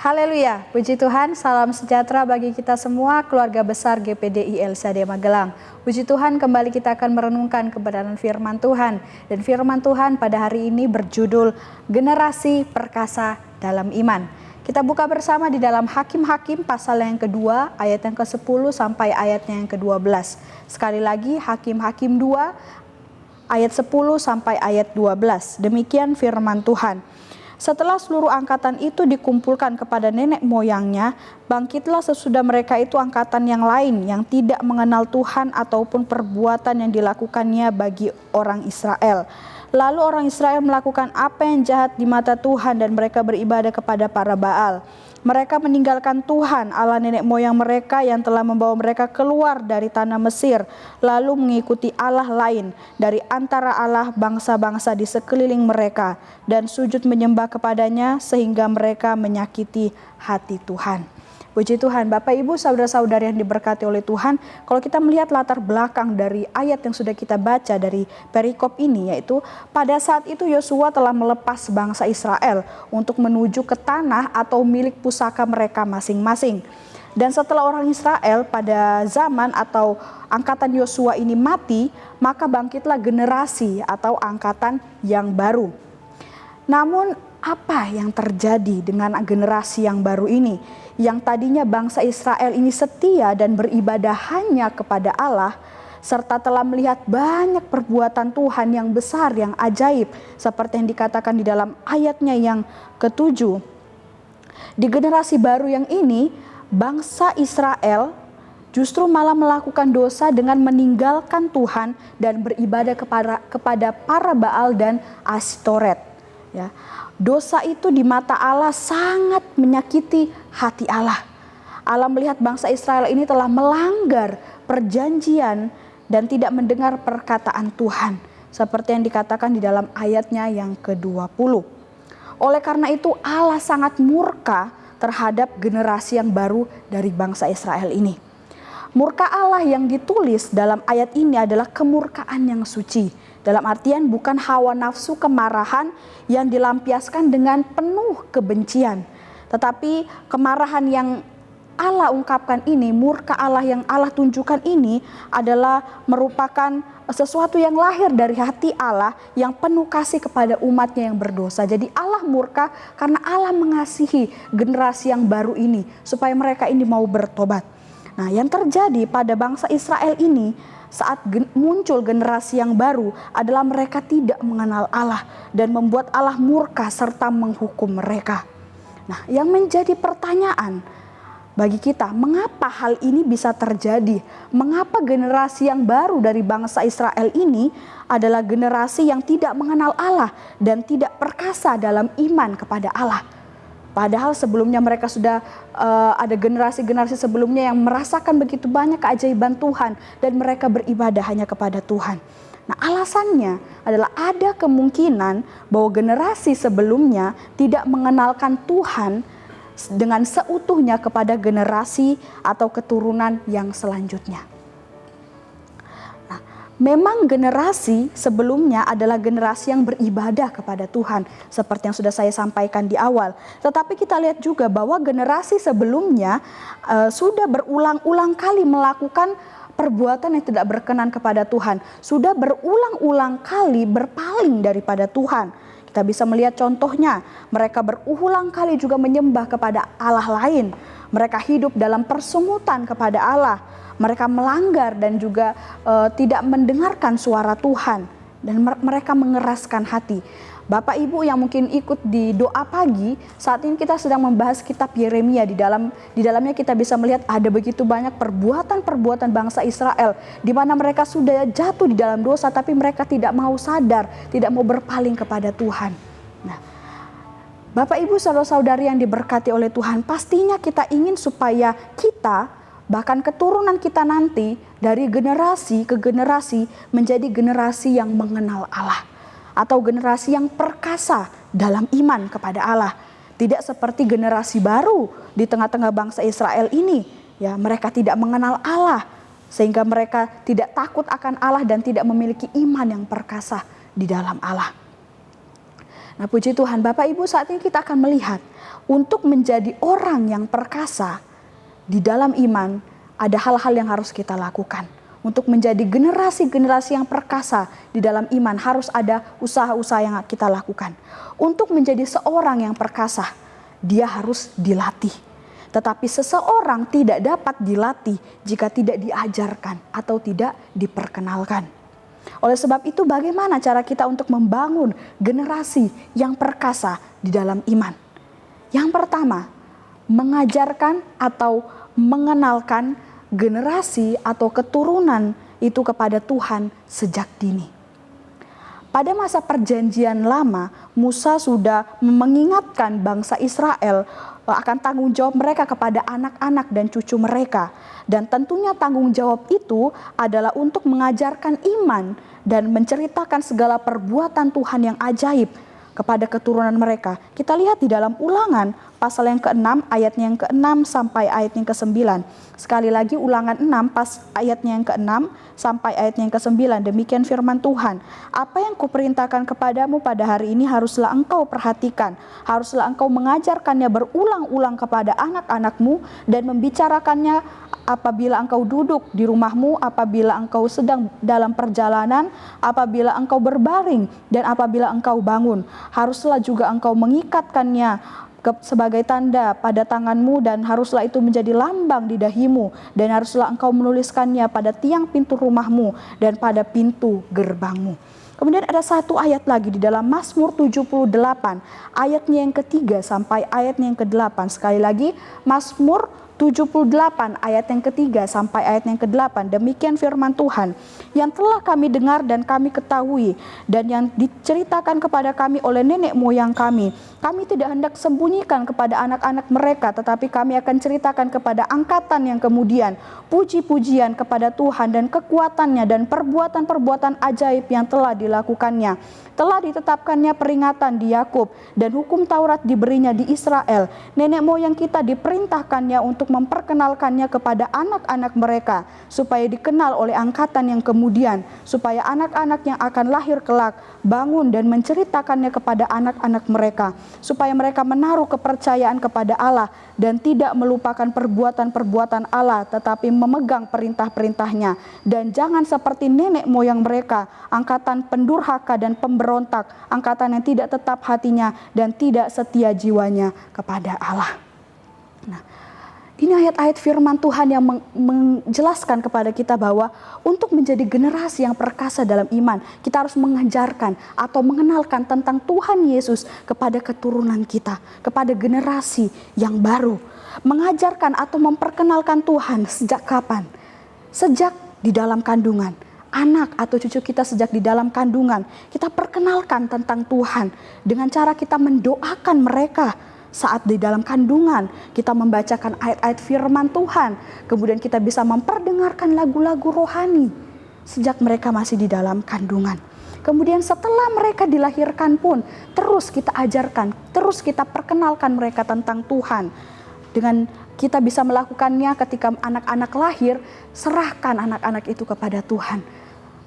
Haleluya, puji Tuhan, salam sejahtera bagi kita semua, keluarga besar GPDI LCD Magelang. Puji Tuhan, kembali kita akan merenungkan kebenaran firman Tuhan. Dan firman Tuhan pada hari ini berjudul Generasi Perkasa dalam Iman. Kita buka bersama di dalam Hakim-Hakim pasal yang kedua, ayat yang ke-10 sampai ayatnya yang ke-12. Sekali lagi, Hakim-Hakim 2, ayat 10 sampai ayat 12. Demikian firman Tuhan. Setelah seluruh angkatan itu dikumpulkan kepada nenek moyangnya, bangkitlah sesudah mereka itu angkatan yang lain yang tidak mengenal Tuhan ataupun perbuatan yang dilakukannya bagi orang Israel. Lalu orang Israel melakukan apa yang jahat di mata Tuhan dan mereka beribadah kepada para Baal. Mereka meninggalkan Tuhan Allah nenek moyang mereka yang telah membawa mereka keluar dari tanah Mesir, lalu mengikuti Allah lain dari antara Allah bangsa-bangsa di sekeliling mereka dan sujud menyembah kepadanya sehingga mereka menyakiti hati Tuhan. Puji Tuhan, Bapak Ibu saudara-saudari yang diberkati oleh Tuhan, kalau kita melihat latar belakang dari ayat yang sudah kita baca dari perikop ini, yaitu pada saat itu Yosua telah melepas bangsa Israel untuk menuju ke tanah atau milik pusaka mereka masing-masing. Dan setelah orang Israel pada zaman atau angkatan Yosua ini mati, maka bangkitlah generasi atau angkatan yang baru. Namun apa yang terjadi dengan generasi yang baru ini? Yang tadinya bangsa Israel ini setia dan beribadah hanya kepada Allah, serta telah melihat banyak perbuatan Tuhan yang besar, yang ajaib, seperti yang dikatakan di dalam ayatnya yang ke-7. Di generasi baru yang ini, bangsa Israel justru malah melakukan dosa dengan meninggalkan Tuhan dan beribadah kepada para Baal dan Astoret. Ya. Dosa itu di mata Allah sangat menyakiti hati Allah. Allah melihat bangsa Israel ini telah melanggar perjanjian dan tidak mendengar perkataan Tuhan. Seperti yang dikatakan di dalam ayatnya yang ke-20. Oleh karena itu Allah sangat murka terhadap generasi yang baru dari bangsa Israel ini. Murka Allah yang ditulis dalam ayat ini adalah kemurkaan yang suci. Dalam artian bukan hawa nafsu kemarahan yang dilampiaskan dengan penuh kebencian. Tetapi kemarahan yang Allah ungkapkan ini, murka Allah yang Allah tunjukkan ini adalah merupakan sesuatu yang lahir dari hati Allah yang penuh kasih kepada umatnya yang berdosa. Jadi Allah murka karena Allah mengasihi generasi yang baru ini supaya mereka ini mau bertobat. Nah, yang terjadi pada bangsa Israel ini saat muncul generasi yang baru adalah mereka tidak mengenal Allah dan membuat Allah murka serta menghukum mereka. Nah, yang menjadi pertanyaan bagi kita, mengapa hal ini bisa terjadi? Mengapa generasi yang baru dari bangsa Israel ini adalah generasi yang tidak mengenal Allah dan tidak perkasa dalam iman kepada Allah? Padahal sebelumnya mereka sudah ada generasi-generasi sebelumnya yang merasakan begitu banyak keajaiban Tuhan dan mereka beribadah hanya kepada Tuhan. Nah, alasannya adalah ada kemungkinan bahwa generasi sebelumnya tidak mengenalkan Tuhan dengan seutuhnya kepada generasi atau keturunan yang selanjutnya. Memang generasi sebelumnya adalah generasi yang beribadah kepada Tuhan seperti yang sudah saya sampaikan di awal. Tetapi kita lihat juga bahwa generasi sebelumnya sudah berulang-ulang kali melakukan perbuatan yang tidak berkenan kepada Tuhan. Sudah berulang-ulang kali berpaling daripada Tuhan. Kita bisa melihat contohnya, mereka berulang kali juga menyembah kepada Allah lain. Mereka hidup dalam persungutan kepada Allah. Mereka melanggar dan juga tidak mendengarkan suara Tuhan. Dan mereka mengeraskan hati. Bapak Ibu yang mungkin ikut di doa pagi, saat ini kita sedang membahas kitab Yeremia. Di dalamnya kita bisa melihat ada begitu banyak perbuatan-perbuatan bangsa Israel. Di mana mereka sudah jatuh di dalam dosa tapi mereka tidak mau sadar, tidak mau berpaling kepada Tuhan. Nah, Bapak Ibu saudara-saudari yang diberkati oleh Tuhan, pastinya kita ingin supaya kita bahkan keturunan kita nanti dari generasi ke generasi menjadi generasi yang mengenal Allah. Atau generasi yang perkasa dalam iman kepada Allah. Tidak seperti generasi baru di tengah-tengah bangsa Israel ini. Ya, mereka tidak mengenal Allah. Sehingga mereka tidak takut akan Allah dan tidak memiliki iman yang perkasa di dalam Allah. Nah, puji Tuhan, Bapak Ibu, saat ini kita akan melihat untuk menjadi orang yang perkasa di dalam iman, ada hal-hal yang harus kita lakukan. Untuk menjadi generasi-generasi yang perkasa di dalam iman, harus ada usaha-usaha yang kita lakukan. Untuk menjadi seorang yang perkasa, dia harus dilatih. Tetapi seseorang tidak dapat dilatih jika tidak diajarkan atau tidak diperkenalkan. Oleh sebab itu, bagaimana cara kita untuk membangun generasi yang perkasa di dalam iman? Yang pertama, mengajarkan atau mengenalkan generasi atau keturunan itu kepada Tuhan sejak dini. Pada masa perjanjian lama, Musa sudah mengingatkan bangsa Israel akan tanggung jawab mereka kepada anak-anak dan cucu mereka. Dan tentunya tanggung jawab itu adalah untuk mengajarkan iman dan menceritakan segala perbuatan Tuhan yang ajaib kepada keturunan mereka. Kita lihat di dalam Ulangan pasal yang ke-6, ayatnya yang ke-6 sampai ayatnya yang ke-9. Sekali lagi Ulangan 6 ayatnya yang ke-6 sampai ayatnya yang ke-9. Demikian firman Tuhan. Apa yang kuperintahkan kepadamu pada hari ini haruslah engkau perhatikan. Haruslah engkau mengajarkannya berulang-ulang kepada anak-anakmu dan membicarakannya apabila engkau duduk di rumahmu, apabila engkau sedang dalam perjalanan, apabila engkau berbaring, dan apabila engkau bangun. Haruslah juga engkau mengikatkannya sebagai tanda pada tanganmu, dan haruslah itu menjadi lambang di dahimu, dan haruslah engkau menuliskannya pada tiang pintu rumahmu dan pada pintu gerbangmu. Kemudian ada satu ayat lagi di dalam Mazmur 78, ayatnya yang ketiga sampai ayatnya yang ke-8. Sekali lagi, Mazmur 78 ayat yang ketiga sampai ayat yang ke-8. Demikian firman Tuhan, yang telah kami dengar dan kami ketahui dan yang diceritakan kepada kami oleh nenek moyang kami. Kami tidak hendak sembunyikan kepada anak-anak mereka, tetapi kami akan ceritakan kepada angkatan yang kemudian puji-pujian kepada Tuhan dan kekuatannya dan perbuatan-perbuatan ajaib yang telah dilakukannya. Telah ditetapkannya peringatan di Yakub dan hukum Taurat diberinya di Israel. Nenek moyang kita diperintahkannya untuk memperkenalkannya kepada anak-anak mereka, supaya dikenal oleh angkatan yang kemudian, supaya anak-anak yang akan lahir kelak bangun dan menceritakannya kepada anak-anak mereka, supaya mereka menaruh kepercayaan kepada Allah dan tidak melupakan perbuatan-perbuatan Allah, tetapi memegang perintah-perintahnya. Dan jangan seperti nenek moyang mereka, angkatan pendurhaka dan pemberontak, angkatan yang tidak tetap hatinya dan tidak setia jiwanya kepada Allah. Nah, ini ayat-ayat firman Tuhan yang menjelaskan kepada kita bahwa untuk menjadi generasi yang perkasa dalam iman, kita harus mengajarkan atau mengenalkan tentang Tuhan Yesus kepada keturunan kita, kepada generasi yang baru. Mengajarkan atau memperkenalkan Tuhan sejak kapan? Sejak di dalam kandungan. Anak atau cucu kita sejak di dalam kandungan, kita perkenalkan tentang Tuhan dengan cara kita mendoakan mereka. Saat di dalam kandungan, kita membacakan ayat-ayat firman Tuhan. Kemudian kita bisa memperdengarkan lagu-lagu rohani sejak mereka masih di dalam kandungan. Kemudian setelah mereka dilahirkan pun, terus kita ajarkan, terus kita perkenalkan mereka tentang Tuhan. Dengan kita bisa melakukannya ketika anak-anak lahir, serahkan anak-anak itu kepada Tuhan.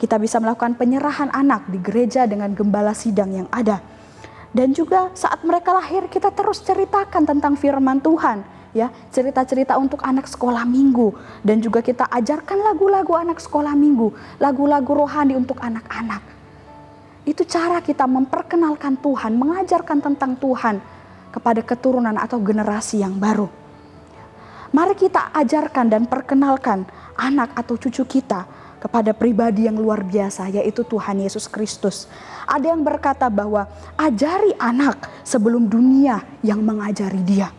Kita bisa melakukan penyerahan anak di gereja dengan gembala sidang yang ada. Dan juga saat mereka lahir, kita terus ceritakan tentang firman Tuhan, ya, cerita-cerita untuk anak sekolah minggu, dan juga kita ajarkan lagu-lagu anak sekolah minggu, lagu-lagu rohani untuk anak-anak. Itu cara kita memperkenalkan Tuhan, mengajarkan tentang Tuhan kepada keturunan atau generasi yang baru. Mari kita ajarkan dan perkenalkan anak atau cucu kita kepada pribadi yang luar biasa, yaitu Tuhan Yesus Kristus. Ada yang berkata bahwa ajari anak sebelum dunia yang mengajari dia.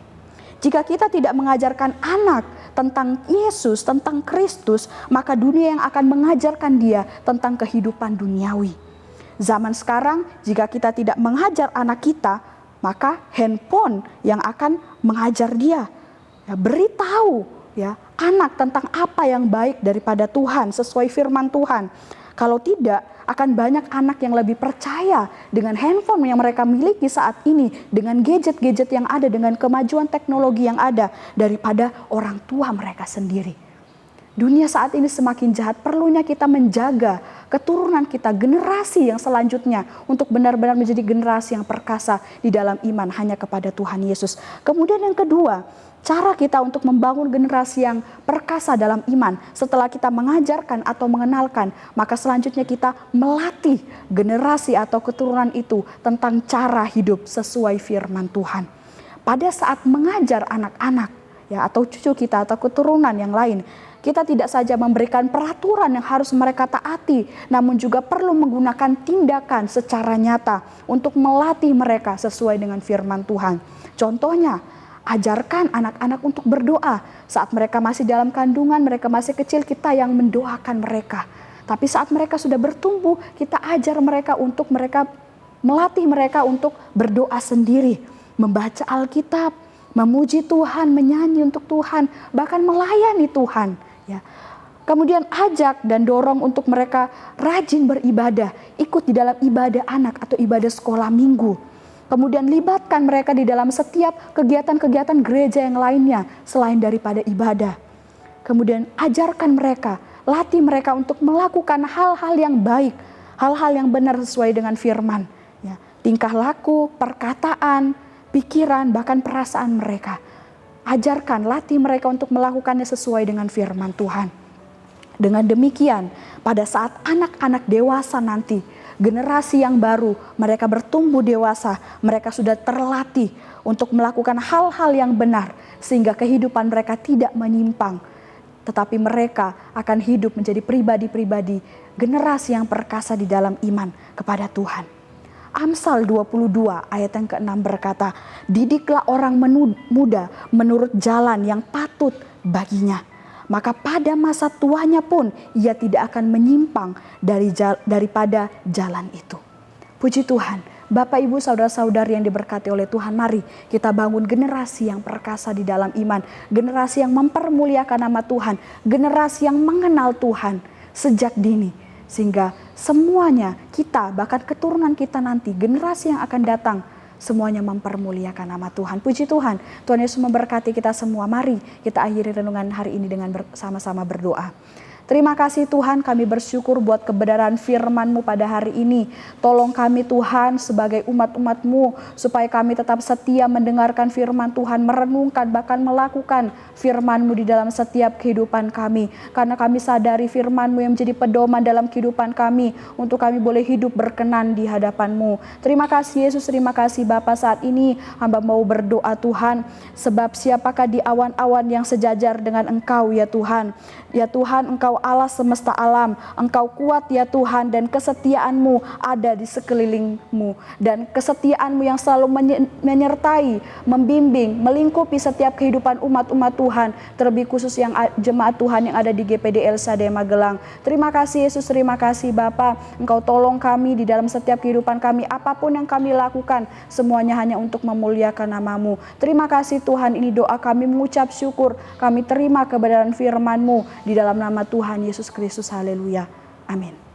Jika kita tidak mengajarkan anak tentang Yesus, tentang Kristus, maka dunia yang akan mengajarkan dia tentang kehidupan duniawi. Zaman sekarang, jika kita tidak mengajar anak kita, maka handphone yang akan mengajar dia. Ya, beritahu ya anak tentang apa yang baik daripada Tuhan sesuai firman Tuhan. Kalau tidak, akan banyak anak yang lebih percaya dengan handphone yang mereka miliki saat ini, dengan gadget-gadget yang ada, dengan kemajuan teknologi yang ada, daripada orang tua mereka sendiri. Dunia saat ini semakin jahat, perlunya kita menjaga keturunan kita, generasi yang selanjutnya untuk benar-benar menjadi generasi yang perkasa di dalam iman hanya kepada Tuhan Yesus. Kemudian yang kedua, cara kita untuk membangun generasi yang perkasa dalam iman setelah kita mengajarkan atau mengenalkan, maka selanjutnya kita melatih generasi atau keturunan itu tentang cara hidup sesuai firman Tuhan. Pada saat mengajar anak-anak ya atau cucu kita atau keturunan yang lain, kita tidak saja memberikan peraturan yang harus mereka taati, namun juga perlu menggunakan tindakan secara nyata untuk melatih mereka sesuai dengan firman Tuhan. Contohnya, ajarkan anak-anak untuk berdoa. Saat mereka masih dalam kandungan, mereka masih kecil, kita yang mendoakan mereka. Tapi saat mereka sudah bertumbuh, kita ajar mereka melatih mereka untuk berdoa sendiri, membaca Alkitab, memuji Tuhan, menyanyi untuk Tuhan, bahkan melayani Tuhan. Ya. Kemudian ajak dan dorong untuk mereka rajin beribadah, ikut di dalam ibadah anak atau ibadah sekolah minggu. Kemudian libatkan mereka di dalam setiap kegiatan-kegiatan gereja yang lainnya selain daripada ibadah. Kemudian ajarkan mereka, latih mereka untuk melakukan hal-hal yang baik, hal-hal yang benar sesuai dengan firman. Ya. Tingkah laku, perkataan, pikiran, bahkan perasaan mereka. Ajarkan, latih mereka untuk melakukannya sesuai dengan firman Tuhan. Dengan demikian, pada saat anak-anak dewasa nanti, generasi yang baru, mereka bertumbuh dewasa, mereka sudah terlatih untuk melakukan hal-hal yang benar, sehingga kehidupan mereka tidak menyimpang. Tetapi mereka akan hidup menjadi pribadi-pribadi, generasi yang perkasa di dalam iman kepada Tuhan. Amsal 22 ayat yang ke-6 berkata, didiklah orang muda menurut jalan yang patut baginya. Maka pada masa tuanya pun ia tidak akan menyimpang daripada jalan itu. Puji Tuhan, Bapak Ibu saudara-saudari yang diberkati oleh Tuhan, mari kita bangun generasi yang perkasa di dalam iman. Generasi yang mempermuliakan nama Tuhan, generasi yang mengenal Tuhan sejak dini. Sehingga semuanya kita, bahkan keturunan kita nanti, generasi yang akan datang, semuanya mempermuliakan nama Tuhan. Puji Tuhan, Tuhan Yesus memberkati kita semua. Mari kita akhiri renungan hari ini dengan bersama-sama berdoa. Terima kasih Tuhan, kami bersyukur buat kebenaran firman-Mu pada hari ini. Tolong kami Tuhan sebagai umat-umat-Mu, supaya kami tetap setia mendengarkan firman Tuhan, merenungkan bahkan melakukan firman-Mu di dalam setiap kehidupan kami. Karena kami sadari firman-Mu yang menjadi pedoman dalam kehidupan kami, untuk kami boleh hidup berkenan di hadapan-Mu. Terima kasih Yesus, terima kasih Bapa. Saat ini hamba mau berdoa Tuhan, sebab siapakah di awan-awan yang sejajar dengan Engkau ya Tuhan. Ya Tuhan, Engkau Allah semesta alam, Engkau kuat ya Tuhan, dan kesetiaan-Mu ada di sekeliling-Mu. Dan kesetiaan-Mu yang selalu menyertai, membimbing, melingkupi setiap kehidupan umat-umat Tuhan, terlebih khusus yang jemaat Tuhan yang ada di GPD LSAD Magelang. Terima kasih Yesus, terima kasih Bapa. Engkau tolong kami di dalam setiap kehidupan kami, apapun yang kami lakukan, semuanya hanya untuk memuliakan nama-Mu. Terima kasih Tuhan, ini doa kami mengucap syukur, kami terima kebenaran firman-Mu di dalam nama Tuhan Yesus Kristus. Haleluya. Amin.